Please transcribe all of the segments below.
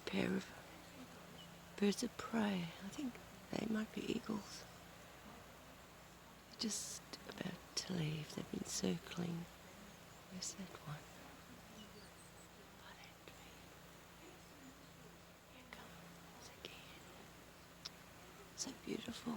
pair of birds of prey. I think they might be eagles. Just about to leave. They've been circling. Where's that one? By that tree. Here comes again. So beautiful.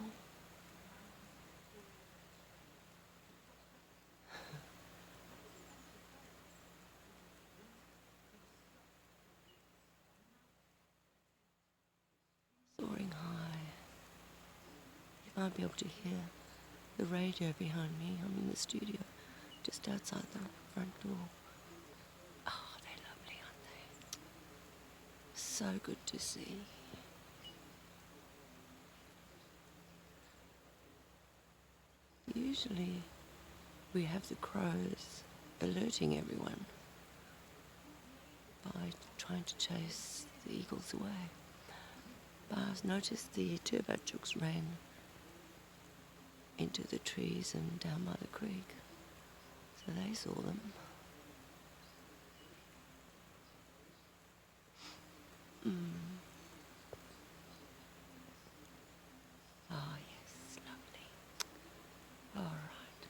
Soaring high. You might be able to hear the radio behind me. I'm in the studio, just outside the front door. Oh, they're lovely, aren't they? So good to see. Usually we have the crows alerting everyone by trying to chase the eagles away. But I've noticed the turbo chooks ran into the trees and down by the creek, so they saw them. Oh yes, lovely. All right.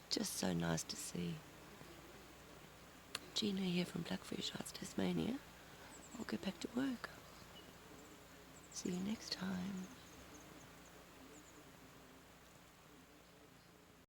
Just so nice to see. Gina here from Blackfish Heights, Tasmania. I'll get back to work. See you next time.